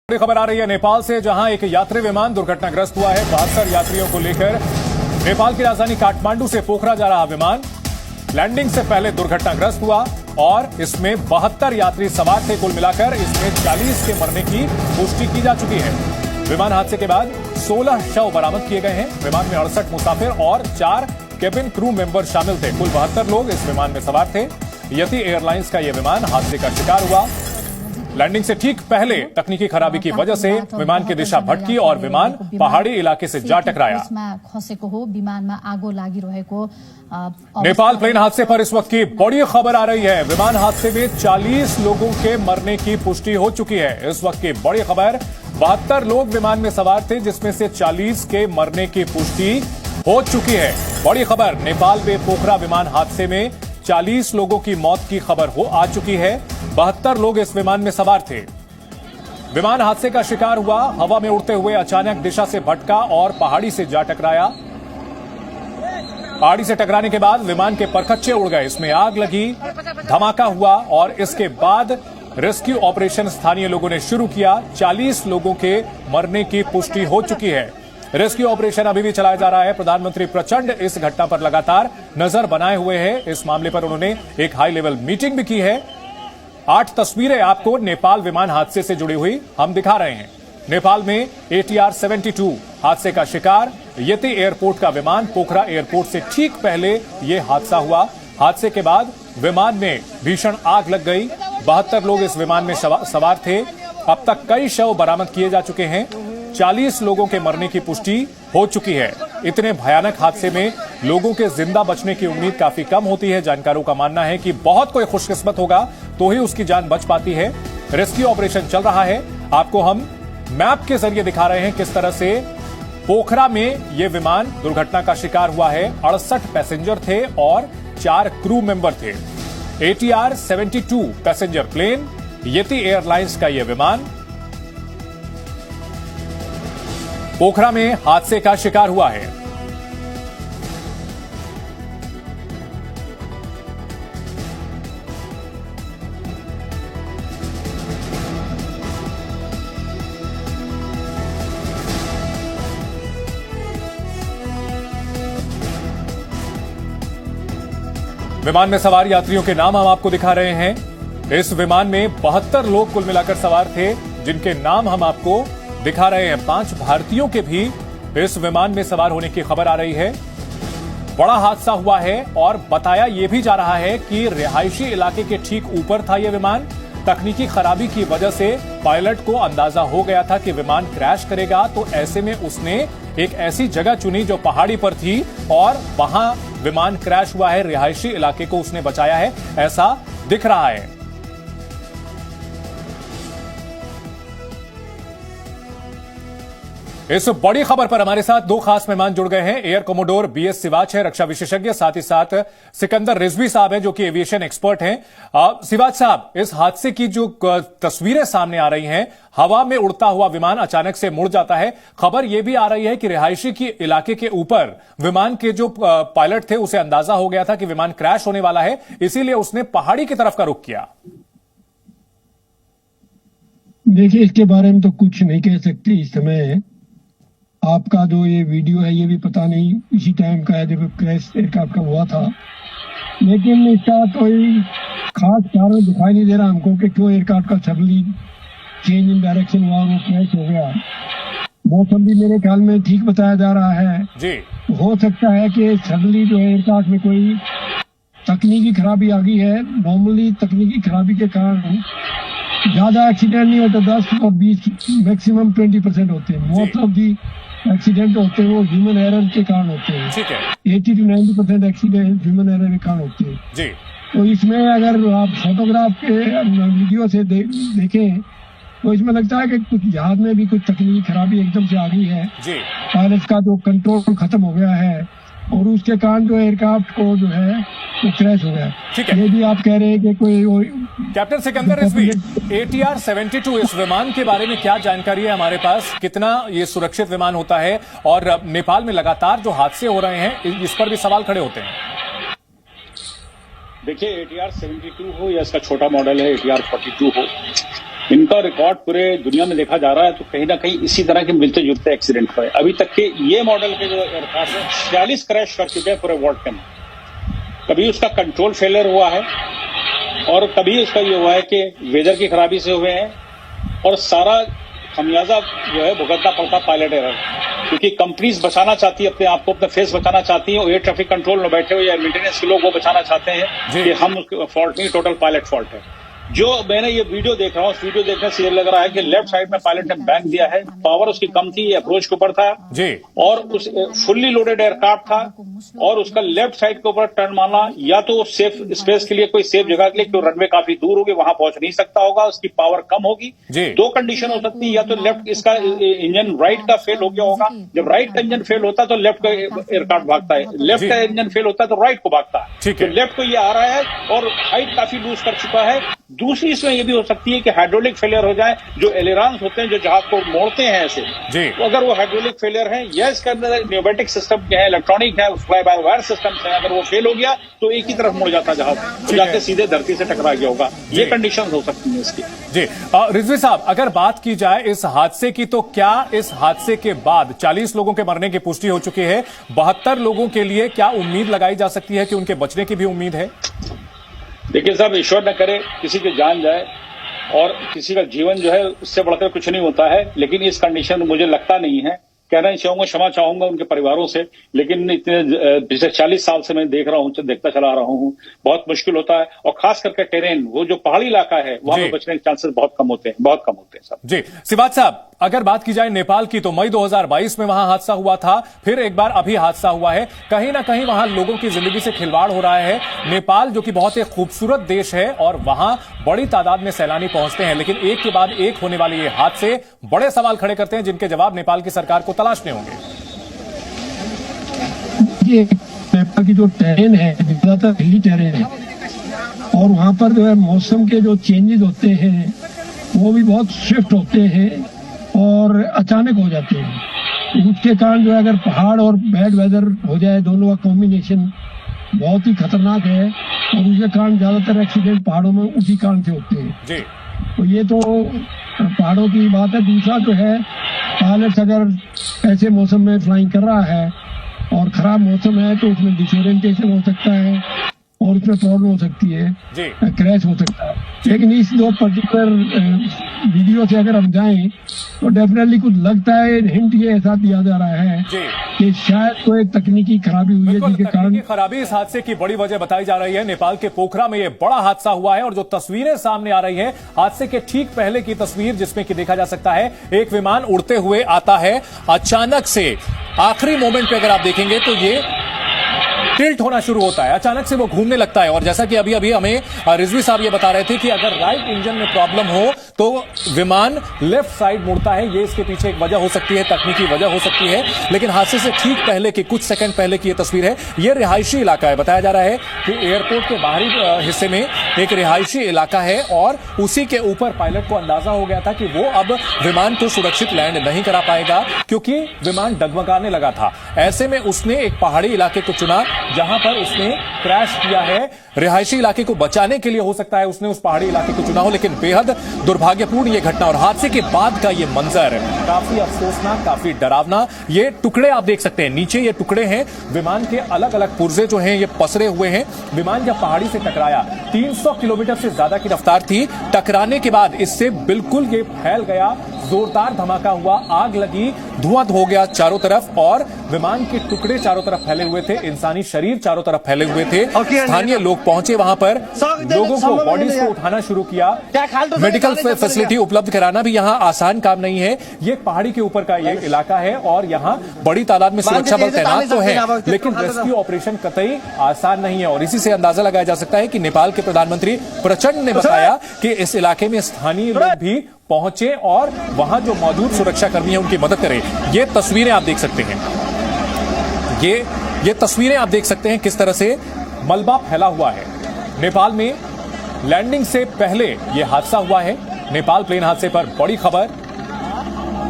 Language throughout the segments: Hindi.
बड़ी खबर आ रही है नेपाल से, जहां एक यात्री विमान दुर्घटनाग्रस्त हुआ है। 72 यात्रियों को लेकर नेपाल की राजधानी काठमांडू से पोखरा जा रहा विमान लैंडिंग से पहले दुर्घटनाग्रस्त हुआ और इसमें 72 यात्री सवार थे। कुल मिलाकर इसमें 40 के मरने की पुष्टि की जा चुकी है। विमान हादसे के बाद 16 शव बरामद किए गए हैं। विमान में 68 मुसाफिर और 4 केबिन क्रू मेंबर शामिल थे। कुल 72 लोग इस विमान में सवार थे। यति एयरलाइंस का यह विमान हादसे का शिकार हुआ। लैंडिंग से ठीक पहले तकनीकी खराबी की वजह से विमान की दिशा भटकी और विमान पहाड़ी इलाके से जा टकराया। नेपाल प्लेन हादसे पर इस वक्त की बड़ी खबर आ रही है। विमान हादसे में 40 लोगों के मरने की पुष्टि हो चुकी है। इस वक्त की बड़ी खबर, 72 लोग विमान में सवार थे, जिसमें से 40 के मरने की पुष्टि हो चुकी है। बड़ी खबर, नेपाल में पोखरा विमान हादसे में 40 लोगों की मौत की खबर आ चुकी है। 72 लोग इस विमान में सवार थे। विमान हादसे का शिकार हुआ, हवा में उड़ते हुए अचानक दिशा से भटका और पहाड़ी से जा टकराया। पहाड़ी से टकराने के बाद विमान के परखच्चे उड़ गए, इसमें आग लगी, धमाका हुआ और इसके बाद रेस्क्यू ऑपरेशन स्थानीय लोगों ने शुरू किया। 40 लोगों के मरने की पुष्टि हो चुकी है। रेस्क्यू ऑपरेशन अभी भी चलाया जा रहा है। प्रधानमंत्री प्रचंड इस घटना पर लगातार नजर बनाए हुए हैं। इस मामले पर उन्होंने एक हाई लेवल मीटिंग भी की है। 8 तस्वीरें आपको नेपाल विमान हादसे से जुड़ी हुई हम दिखा रहे हैं। नेपाल में ATR 72 हादसे का शिकार यति एयरपोर्ट का विमान, पोखरा एयरपोर्ट से ठीक पहले यह हादसा हुआ। हादसे के बाद विमान में भीषण आग लग गई। 72 लोग इस विमान में सवार थे। अब तक कई शव बरामद किए जा चुके हैं। 40 लोगों के मरने की पुष्टि हो चुकी है। इतने भयानक हादसे में लोगों के जिंदा बचने की उम्मीद काफी कम होती है। जानकारों का मानना है कि बहुत कोई खुशकिस्मत होगा तो ही उसकी जान बच पाती है। रेस्क्यू ऑपरेशन चल रहा है। आपको हम मैप के जरिए दिखा रहे हैं किस तरह से पोखरा में यह विमान दुर्घटना का शिकार हुआ है। 68 पैसेंजर थे और 4 क्रू मेंबर थे। ATR 72 पैसेंजर प्लेन, यति एयरलाइंस का यह विमान पोखरा में हादसे का शिकार हुआ है। विमान में सवार यात्रियों के नाम हम आपको दिखा रहे हैं। इस विमान में 72 लोग कुल मिलाकर सवार थे, जिनके नाम हम आपको दिखा रहे हैं। 5 भारतीयों के भी इस विमान में सवार होने की खबर आ रही है। बड़ा हादसा हुआ है और बताया यह भी जा रहा है कि रिहायशी इलाके के ठीक ऊपर था यह विमान। तकनीकी खराबी की वजह से पायलट को अंदाजा हो गया था कि विमान क्रैश करेगा, तो ऐसे में उसने एक ऐसी जगह चुनी जो पहाड़ी पर थी और वहां विमान क्रैश हुआ है। रिहायशी इलाके को उसने बचाया है, ऐसा दिख रहा है। इस बड़ी खबर पर हमारे साथ 2 खास मेहमान जुड़ गए हैं। एयर कमोडोर BS सिवाच है, रक्षा विशेषज्ञ, साथ ही साथ सिकंदर रिजवी साहब हैं, जो कि एविएशन एक्सपर्ट हैं। सिवाच साहब, इस हादसे की जो तस्वीरें सामने आ रही हैं, हवा में उड़ता हुआ विमान अचानक से मुड़ जाता है। खबर यह भी आ रही है कि रिहायशी की इलाके के ऊपर विमान के जो पायलट थे, उसे अंदाजा हो गया था कि विमान क्रैश होने वाला है, इसीलिए उसने पहाड़ी की तरफ का रुख किया। देखिए, इसके बारे में तो कुछ नहीं कह सकते इस समय। आपका जो ये वीडियो है, ये भी पता नहीं इसी टाइम का है जब क्रैश एयरक्राफ्ट का हुआ था, लेकिन इसका कोई खास कारण दिखाई नहीं दे रहा हमको कि क्यों एयरक्राफ्ट का सडनली चेंज इन डायरेक्शन हुआ, वो क्रैश हो गया। मौसम भी मेरे ख्याल में ठीक बताया जा रहा है जी। हो सकता है कि सडनली जो एयरक्राफ्ट में कोई तकनीकी खराबी आ गई है। नॉर्मली तकनीकी खराबी के कारण ज्यादा एक्सीडेंट नहीं होता, 10 और 20 मैक्सिमम 20% होते हैं। मोस्ट ऑफ दी एक्सीडेंट होते हैं वो ह्यूमन एरर के कारण होते हैं। ठीक है, 80 to 90% एक्सीडेंट ह्यूमन एरर के कारण होते हैं जी। तो इसमें अगर आप फोटोग्राफ के वीडियो से देखें तो इसमें लगता है कि कुछ जहाज में भी कुछ तकनीकी खराबी एकदम से आ गई है जी। पायलट का जो कंट्रोल खत्म हो गया है और उसके कारण जो एयरक्राफ्ट को जो है वो क्रैश हो गया। ठीक है, ये भी आप कह रहे हैं कि कोई कैप्टन सिकंदर रिजवी, ATR 72 इस विमान के बारे में क्या जानकारी है हमारे पास? कितना ये सुरक्षित विमान होता है और नेपाल में लगातार जो हादसे हो रहे हैं, इस पर भी सवाल खड़े होते हैं। देखिए, ATR 72 हो या इसका छोटा मॉडल है ATR 42 हो, इनका रिकॉर्ड पूरे दुनिया में देखा जा रहा है, तो कहीं ना कहीं इसी तरह के मिलते जुलते एक्सीडेंट हुए। अभी तक के ये मॉडल के जो एयरक्राफ्ट है 46 क्रैश कर चुके हैं पूरे वर्ल्ड के में। कभी उसका कंट्रोल फेलियर हुआ है और कभी उसका ये हुआ है कि वेदर की खराबी से हुए हैं, और सारा खमियाजा जो है भुगतना पड़ता पायलट एरर, क्योंकि कंपनीज बचाना चाहती है अपने आप को, अपना फेस बचाना चाहती है, और एयर ट्रैफिक कंट्रोल में बैठे हुए या मेंटेनेंस के लोग वो बचाना चाहते हैं कि हम उसके फॉल्ट नहीं, टोटल पायलट फॉल्ट है। जो मैंने ये वीडियो देख रहा हूँ, उस वीडियो देखने से ये लग रहा है कि लेफ्ट साइड में पायलट ने बैंक दिया है, पावर उसकी कम थी, अप्रोच के ऊपर था जी, और उस फुल्ली लोडेड एयरक्राफ्ट था, और उसका लेफ्ट साइड के ऊपर टर्न मारना, या तो सेफ स्पेस के लिए, कोई सेफ जगह के लिए, क्योंकि रनवे काफी दूर होगी, वहां पहुंच नहीं सकता होगा, उसकी पावर कम होगी। दो कंडीशन हो सकती है, या तो लेफ्ट इसका इंजन राइट का फेल हो गया होगा, जब राइट का इंजन फेल होता है तो लेफ्ट का एयरक्राफ्ट भागता है, लेफ्ट का इंजन फेल होता है तो राइट को भागता है, तो लेफ्ट को ये आ रहा है और हाइट काफी लूज कर चुका है। दूसरी इसमें यह भी हो सकती है कि हाइड्रोलिक फेलियर हो जाए, जो एलेरान्स होते हैं जो जहाज को मोड़ते हैं ऐसे, तो अगर वो हाइड्रोलिक फेलियर है या इसके अंदर न्यूमेटिक सिस्टम के है, इलेक्ट्रॉनिक है, फ्लाई बाय वायर सिस्टम है, अगर वो फेल हो गया तो एक ही तरफ मुड़ जाता जहाज, तो जाके सीधे धरती से टकरा गया होगा। ये कंडीशन हो सकती है इसकी। जी रिजवी साहब, अगर बात की जाए इस हादसे की, तो क्या इस हादसे के बाद 40 लोगों के मरने की पुष्टि हो चुकी है, 72 लोगों के लिए क्या उम्मीद लगाई जा सकती है कि उनके बचने की भी उम्मीद है? देखिए साहब, ईश्वर न करे किसी की जान जाए और किसी का जीवन जो है उससे बढ़कर कुछ नहीं होता है, लेकिन इस कंडीशन में मुझे लगता नहीं है। कहना ही चाहूंगा, क्षमा चाहूंगा उनके परिवारों से, लेकिन इतने पिछले 40 साल से मैं देख रहा हूँ, देखता चला रहा हूँ, बहुत मुश्किल होता है, और खास करके टेरेन, वो जो पहाड़ी इलाका है, वहां पे बचने के चांसेस बहुत कम होते हैं, बहुत कम होते हैं साहब। जी सिवाज साहब, अगर बात की जाए नेपाल की, तो मई 2022 में वहां हादसा हुआ था, फिर एक बार अभी हादसा हुआ है। कहीं ना कहीं वहां लोगों की जिंदगी से खिलवाड़ हो रहा है। नेपाल जो कि बहुत एक खूबसूरत देश है और वहां बड़ी तादाद में सैलानी पहुंचते हैं, लेकिन एक के बाद एक होने वाले ये हादसे बड़े सवाल खड़े करते हैं, जिनके जवाब नेपाल की सरकार को तलाशने होंगे। ये नेपाल की जो टेरेन है ज्यादातर हिली टेरेन है, और वहां पर जो है मौसम के जो चेंजेस होते हैं वो भी बहुत स्विफ्ट होते हैं और अचानक हो जाते हैं। उसके कारण जो है अगर पहाड़ और बैड वेदर हो जाए, दोनों का कॉम्बिनेशन बहुत ही खतरनाक है, और उसके कारण ज्यादातर एक्सीडेंट पहाड़ों में उसी कारण से होते हैं जी। तो ये तो पहाड़ों की बात है। दूसरा जो है, पायलट्स अगर ऐसे मौसम में फ्लाइंग कर रहा है और खराब मौसम है तो उसमें डिसोरिएंटेशन हो सकता है और उसमें प्रॉब्लम हो सकती है, क्रैश हो सकता है। लेकिन इस दो पर्टिकुलर वीडियो से अगर हम जाएं तो डेफिनेटली कुछ लगता है, हिंट ये ऐसा दिया जा रहा है कि शायद कोई एक तकनीकी खराबी हुई है, जिसके कारण खराबी इस हादसे की बड़ी वजह बताई जा रही है। नेपाल के पोखरा में यह बड़ा हादसा हुआ है, और जो तस्वीरें सामने आ रही हैं हादसे के ठीक पहले की तस्वीर, जिसमें कि देखा जा सकता है एक विमान उड़ते हुए आता है अचानक से। आखिरी मोमेंट पे अगर आप देखेंगे तो ये टिल्ट होना शुरू होता है, अचानक से वो घूमने लगता है, और जैसा कि अभी हमें रिजवी साहब ये बता रहे थे कि अगर राइट इंजन में प्रॉब्लम हो तो विमान लेफ्ट साइड मुड़ता है। ये इसके पीछे एक वजह हो सकती है, तकनीकी वजह हो सकती है। लेकिन हादसे से ठीक पहले की, कुछ सेकंड पहले की ये तस्वीर है। ये रिहायशी इलाका है। बताया जा रहा है कि एयरपोर्ट के बाहरी हिस्से में एक रिहायशी इलाका है, और उसी के ऊपर पायलट को अंदाजा हो गया था कि वो अब विमान को सुरक्षित लैंड नहीं करा पाएगा, क्योंकि विमान डगमगाने लगा था। ऐसे में उसने एक पहाड़ी इलाके को चुना जहां पर उसने क्रैश किया है। रिहायशी इलाके को बचाने के लिए हो सकता है उसने उस पहाड़ी इलाके को चुना हो, लेकिन बेहद दुर्भाग्यपूर्ण ये घटना, और हादसे के बाद का ये मंजर काफी अफसोसनाक, काफी डरावना। ये टुकड़े आप देख सकते हैं, नीचे ये टुकड़े हैं विमान के, अलग अलग पुर्जे जो हैं ये पसरे हुए हैं। विमान जब पहाड़ी से टकराया, 300 किलोमीटर से ज्यादा की रफ्तार थी। टकराने के बाद इससे बिल्कुल ये फैल गया, जोरदार धमाका हुआ, आग लगी, धुआं हो गया चारों तरफ, और विमान के टुकड़े चारों तरफ फैले हुए थे, इंसानी शरीर चारों तरफ फैले हुए थे। स्थानीय लोग पहुंचे वहां पर, लोगों को बॉडीज को उठाना शुरू किया। मेडिकल फैसिलिटी उपलब्ध कराना भी यहां आसान काम नहीं है। ये पहाड़ी के ऊपर का ये इलाका है और यहां बड़ी तादाद में सुरक्षा बल तैनात तो है, लेकिन रेस्क्यू ऑपरेशन कतई आसान नहीं है। और इसी से अंदाजा लगाया जा सकता है कि नेपाल के प्रधानमंत्री प्रचंड ने बताया कि इस इलाके में स्थानीय लोग भी पहुंचे और वहां जो मौजूद सुरक्षाकर्मी हैं उनकी मदद करें। ये तस्वीरें आप देख सकते हैं, ये तस्वीरें आप देख सकते हैं किस तरह से मलबा फैला हुआ है। नेपाल में लैंडिंग से पहले यह हादसा हुआ है। नेपाल प्लेन हादसे पर बड़ी खबर,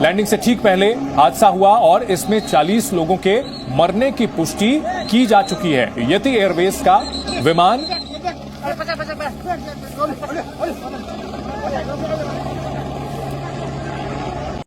लैंडिंग से ठीक पहले हादसा हुआ और इसमें 40 लोगों के मरने की पुष्टि की जा चुकी है। यति एयरवेज का विमान